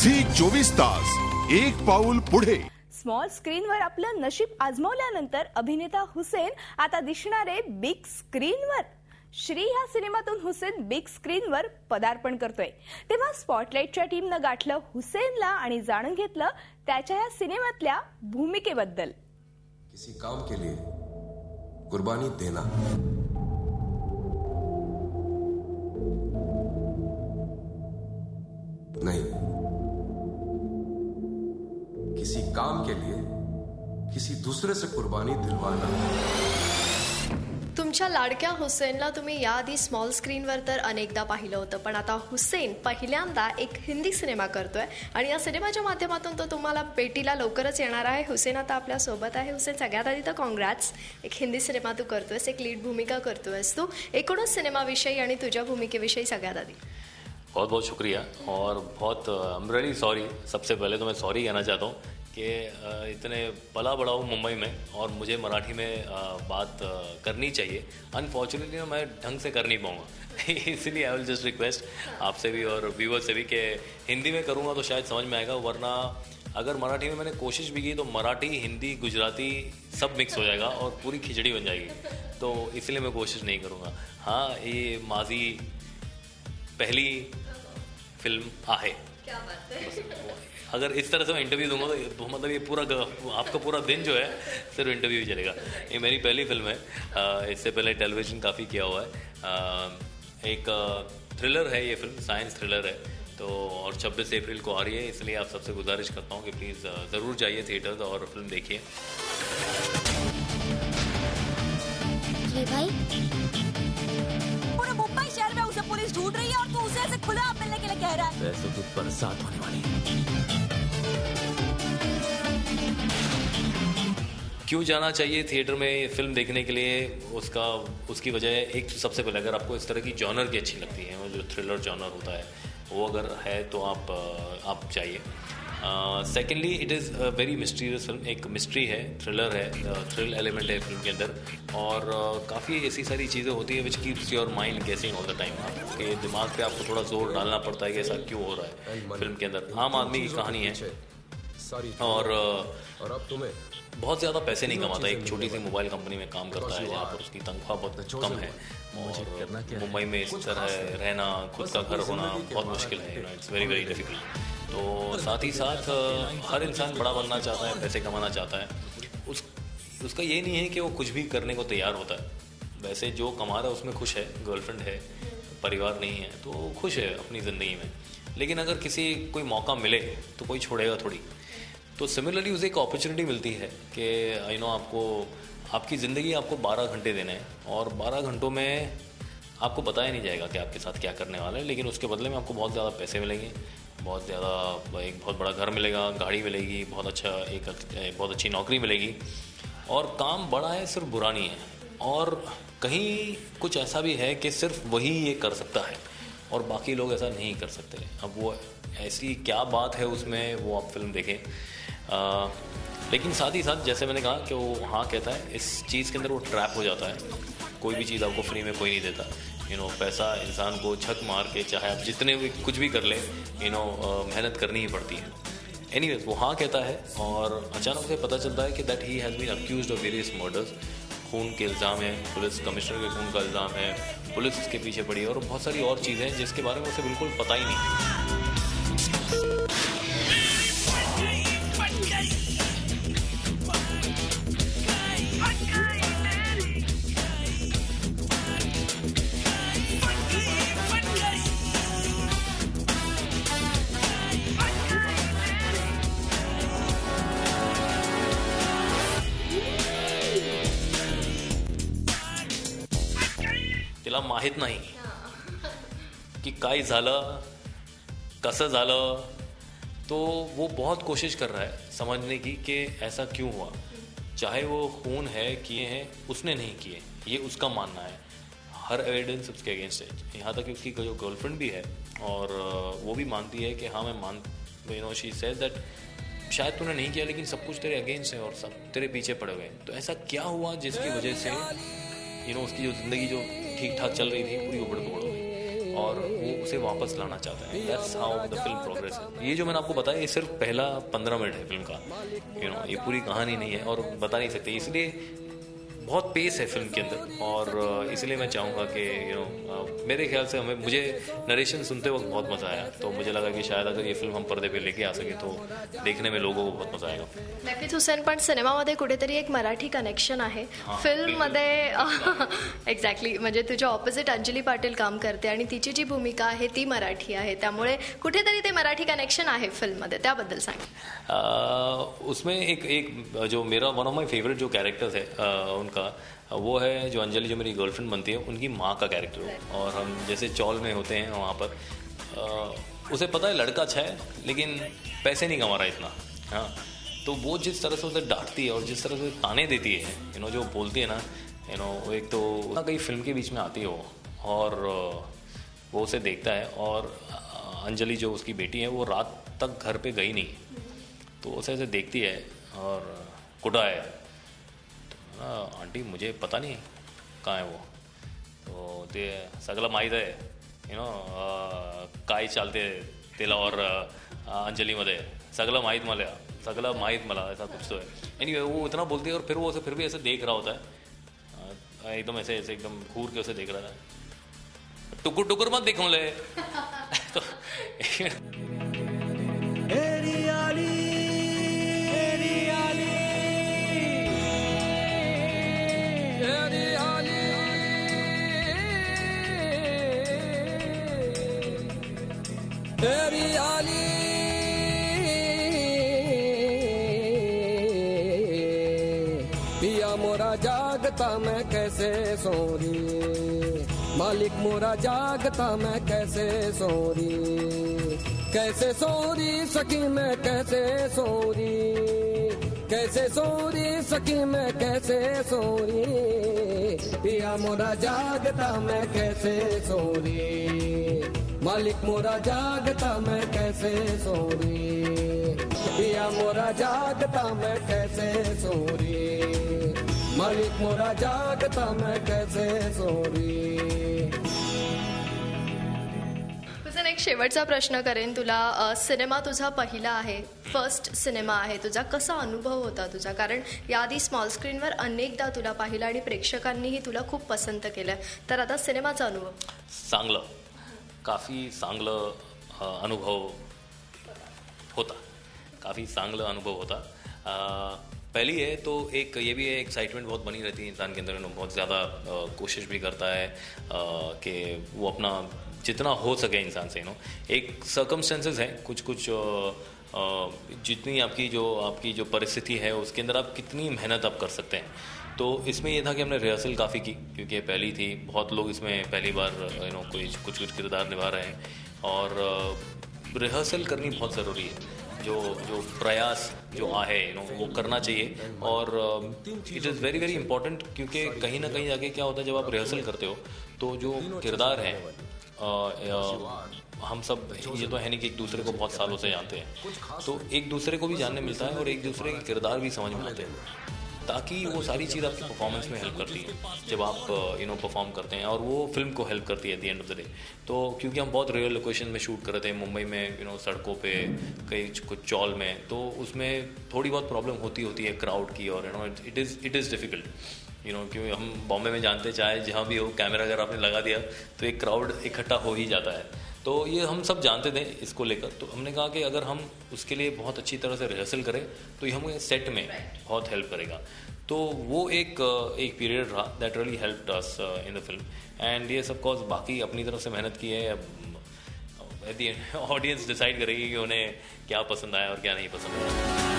झी 24 तास एक पाऊल पुढे. स्मॉल स्क्रीनवर आपलं नशीब आजमावल्यानंतर अभिनेता हुसेन आता दिसणारे बिग स्क्रीनवर. श्री ह्या सिनेमातून हुसेन बिग स्क्रीनवर पदार्पण करतोय. तेव्हा स्पॉटलाइटच्या टीमनं गाठलं हुसेनला आणि जाणून घेतलं त्याच्या या सिनेमातल्या भूमिकेबद्दल. किसी काम के लिए कुर्बानी देना नहीं, किसी काम के लिए किसी दूसरे से कुर्बानी दिलवाना. तुमच्या लाडक्या हुसेनला तुम्ही याआधी स्मॉल स्क्रीनवर तर अनेकदा पाहिलं होतं, पण आता हुसेन पहिल्यांदा एक हिंदी सिनेमा करतोय आणि या सिनेमाच्या माध्यमातून तो तुम्हाला भेटीला लवकरच येणार आहे. हुसेन आता आपल्या सोबत आहे. हुसेन, सगळ्यात आधी तर कॉंग्रॅट्स. एक हिंदी सिनेमा तू करतोयस, एक लीड भूमिका करतोयस तू. एकूणच सिनेमाविषयी आणि तुझ्या भूमिकेविषयी सगळ्यात आधी बहुत बहुत शुक्रिया और बहुत आई एम रियली सॉरी. सबसे पहले तो मैं सॉरी कहना चाहता हूँ कि इतने पला बड़ा हूँ मुंबई में और मुझे मराठी में बात करनी चाहिए. अनफॉर्चुनेटली मैं ढंग से कर नहीं पाऊँगा इसलिए आई विल जस्ट रिक्वेस्ट आपसे भी और व्यूअर्स से भी कि हिंदी में करूँगा तो शायद समझ में आएगा, वरना अगर मराठी में मैंने कोशिश भी की तो मराठी, हिंदी, गुजराती सब मिक्स हो जाएगा और पूरी खिचड़ी बन जाएगी. तो इसलिए मैं कोशिश नहीं करूँगा. हाँ, ये माजी पहली फिल्म आहे. क्या बात है. अगर इस तरह से मैं इंटरव्यू दूंगा तो मतलब ये पूरा आपका पूरा दिन जो है सिर्फ इंटरव्यू ही चलेगा. ये मेरी पहली फिल्म है. इससे पहले टेलीविज़न काफ़ी किया हुआ है. एक थ्रिलर है ये फिल्म, साइंस थ्रिलर है. तो और 26 अप्रैल को आ रही है, इसलिए आप सबसे गुजारिश करता हूँ कि प्लीज़ ज़रूर जाइए थिएटर और फिल्म देखिए. ये भाई पूरे मुंबई शहर में उसे पुलिस ढूंढ रही है और तू उसे ऐसे खुला मिलने के लिए कह रहा है. वैसे तो बरसात होने वाली है. क्यों जाना चाहिए थिएटर में फिल्म देखने के लिए? उसकी वजह एक सबसे पहले अगर आपको इस तरह की जॉनर की अच्छी लगती है, वो जो थ्रिलर जॉनर होता है वो अगर है तो आप चाहिए. Secondly it is a very mysterious film. एक मिस्ट्री है, थ्रिलर है, थ्रिल एलिमेंट है फिल्म के अंदर और काफ़ी ऐसी सारी चीज़ें होती है विच कीप्स योर माइंड गेसिंग ऑल द टाइम. आपके दिमाग पे आपको थोड़ा जोर डालना पड़ता है कि ऐसा क्यों हो रहा है. फिल्म के अंदर आम आदमी की कहानी है और अब तुम्हें बहुत ज़्यादा पैसे नहीं कमाता. एक छोटी सी मोबाइल कंपनी में काम करता है जहाँ पर उसकी तनख्वाह बहुत कम है और मुंबई में इस तरह रहना, खुद का घर होना बहुत मुश्किल है. It's very very difficult. तो साथ ही साथ हर इंसान बड़ा बनना चाहता है, पैसे कमाना चाहता है. उसका ये नहीं है कि वो कुछ भी करने को तैयार होता है. वैसे जो कमा रहा है उसमें खुश है, गर्लफ्रेंड है, परिवार नहीं है तो खुश है अपनी ज़िंदगी में. लेकिन अगर किसी कोई मौका मिले तो कोई छोड़ेगा थोड़ी. तो सिमिलरली उसे एक अपॉर्चुनिटी मिलती है कि आपको आपकी ज़िंदगी आपको 12 घंटे देने हैं और 12 घंटों में आपको बताया नहीं जाएगा कि आपके साथ क्या करने वाला है. लेकिन उसके बदले में आपको बहुत ज़्यादा पैसे मिलेंगे, बहुत ज़्यादा एक बहुत बड़ा घर मिलेगा, गाड़ी मिलेगी, बहुत अच्छी नौकरी मिलेगी और काम बड़ा है, सिर्फ बुरा नहीं है. और कहीं कुछ ऐसा भी है कि सिर्फ वही ये कर सकता है और बाकी लोग ऐसा नहीं कर सकते. अब वो ऐसी क्या बात है उसमें, वो आप फिल्म देखें. लेकिन साथ ही साथ जैसे मैंने कहा कि वो हाँ कहता है, इस चीज़ के अंदर वो ट्रैप हो जाता है. कोई भी चीज़ आपको फ्री में कोई नहीं देता. पैसा इंसान को छक मार के चाहे आप जितने भी कुछ भी कर लें, मेहनत करनी ही पड़ती है. एनीवेज वो हाँ कहता है और अचानक से पता चलता है कि that he has been accused of various murders. खून के इल्ज़ाम है, पुलिस कमिश्नर के खून का इल्ज़ाम है, पुलिस उसके पीछे पड़ी है और बहुत सारी और चीज़ें हैं जिसके बारे में उसे बिल्कुल पता ही नहीं. तिला माहित नाही की काय झालं, कसं झालं. तो वो बहुत कोशिश कर रहा है समझने की कि ऐसा क्यों हुआ. चाहे वो खून है, किए हैं, उसने नहीं किए, ये उसका मानना है. हर एविडेंस उसके अगेंस्ट है. यहाँ तक कि उसकी जो गर्लफ्रेंड भी है और वो भी मानती है कि हाँ मैं शी सेज दैट शायद तूने नहीं किया लेकिन सब कुछ तेरे अगेंस्ट है और सब तेरे पीछे पड़े हुए हैं. तो ऐसा क्या हुआ जिसकी वजह से उसकी जो ज़िंदगी जो ठीक ठाक चल रही थी पूरी उबड़-खाबड़ हो गई. और वो उसे वापस लाना चाहता है. That's how the film progress है. ये जो मैंने आपको बताया ये सिर्फ पहला 15 मिनट है फिल्म का. ये पूरी कहानी नहीं है और बता नहीं सकते, इसलिए बहुत पेस है फिल्म के अंदर. और इसलिए मैं चाहूँगा कि मेरे ख्याल से मुझे नरेशन सुनते वक्त बहुत मज़ा आया. तो मुझे लगा कि शायद अगर ये फिल्म हम पर्दे पे लेके आ सके तो देखने में लोगों को बहुत मज़ा आएगा. नक्कीच हुसेन, पण सिनेमामध्ये कुठेतरी एक मराठी कनेक्शन आहे. फिल्ममध्ये एक्झॅक्टली, म्हणजे तुझ्या ऑपोजिट अंजली पाटील काम करते आणि तिची जी भूमिका आहे ती मराठी आहे, त्यामुळे कुठेतरी ते मराठी कनेक्शन आहे फिल्ममध्ये, त्याबद्दल सांग. उसमें एक जो मेरा वन ऑफ माई फेवरेट जो कैरेक्टर्स है उनका, वो है जो अंजलि जो मेरी गर्लफ्रेंड बनती है उनकी माँ का कैरेक्टर है. और हम जैसे चौल में होते हैं वहाँ पर उसे पता है लड़का अच्छा है लेकिन पैसे नहीं कमा रहा इतना. हाँ, तो वो जिस तरह से उसे डांटती है और जिस तरह से ताने देती है, जो बोलती है ना, वो एक तो ना कई फिल्म के बीच में आती है वो, और वो उसे देखता है. और अंजलि जो उसकी बेटी है वो रात तक घर पे गई नहीं, तो उसे ऐसे देखती है और कुड़ा है तो आंटी मुझे पता नहीं कहाँ है वो, तो ते सगळं माहीत आहे काय चालते तेला और अंजलीमध्ये सगळं माहीत मला ऐसा कुछ तो है. एनीवे वो इतना बोलती है और फिर वो उसे फिर भी ऐसे देख रहा होता है, एकदम ऐसे एकदम घूर के उसे देख रहा था. टुकुर टुकुर मत देखो ले तो पिया मोरा जागता मैं कैसे सो रही, मालिक मोरा जागता मैं कैसे सो रही, कैसे सो रही सखी मैं कैसे सो रही, कैसे सो रही सखी मैं कैसे सो रही, पिया मोरा जागता मैं कैसे सो रही, मालिक मोरा जागता मैं कैसे सो रही, पिया मोरा जागता मैं कैसे सो रही, मालिक मोरा जागता मैं कैसे सो रही. हुसेन, एक शेवटचा प्रश्न करेन तुला. सिनेमा तुझा पहिला आहे, फर्स्ट सिनेमा आहे तुझा, कसा अनुभव होता तुझा? कारण याआधी स्मॉल स्क्रीनवर अनेकदा तुला पाहिलं आणि प्रेक्षकांनीही तुला खूप पसंत केलं, तर आता सिनेमाचा अनुभव? चांगलं, काफ़ी चांगलं अनुभव होता, काफ़ी चांगलं अनुभव होता. पहली है तो एक ये भी है, एक्साइटमेंट बहुत बनी रहती है इंसान के अंदर. बहुत ज़्यादा कोशिश भी करता है कि वो अपना जितना हो सके इंसान से एक सर्कमस्टेंसेस हैं कुछ जितनी आपकी जो परिस्थिति है उसके अंदर आप कितनी मेहनत आप कर सकते हैं. तो इसमें ये था कि हमने रिहर्सल काफ़ी की क्योंकि पहली थी. बहुत लोग इसमें पहली बार कुछ किरदार निभा रहे हैं और रिहर्सल करनी बहुत ज़रूरी है. जो प्रयास जो है वो करना चाहिए और it is very very important क्योंकि कहीं ना कहीं जाके क्या होता है जब आप रिहर्सल करते हो तो जो किरदार हैं हम सब ये तो है नहीं कि एक दूसरे को बहुत सालों से जानते हैं, तो एक दूसरे को भी जानने मिलता है और एक दूसरे के किरदार भी समझ में आते हैं ताकि वो सारी चीज़ आपकी परफॉर्मेंस में हेल्प करती है जब आप परफॉर्म करते हैं और वो फिल्म को हेल्प करती है at the end of the day. तो क्योंकि हम बहुत रियल लोकेशन में शूट कर रहे थे मुंबई में सड़कों पे कई कुछ चौल में, तो उसमें थोड़ी बहुत प्रॉब्लम होती है क्राउड की और इट इज़ डिफ़िकल्ट क्योंकि हम बॉम्बे में जानते चाहे जहाँ भी हो कैमरा अगर आपने लगा दिया तो एक क्राउड इकट्ठा हो ही जाता है. तो ये हम सब जानते थे इसको लेकर, तो हमने कहा कि अगर हम उसके लिए बहुत अच्छी तरह से रिहर्सल करें तो ये हमें सेट में बहुत हेल्प करेगा. तो वो एक पीरियड रहा that really helped us in the film. And ये सब कॉज बाकी अपनी तरफ से मेहनत की है. At the end audience decide करेगी कि उन्हें क्या पसंद आया और क्या नहीं पसंद आया.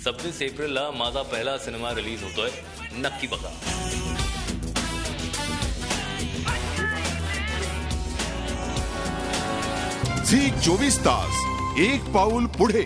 सव्वीस एप्रिलला माझा पहिला सिनेमा रिलीज होतोय, नक्की बघा. झी 24 तास एक पाऊल पुढे.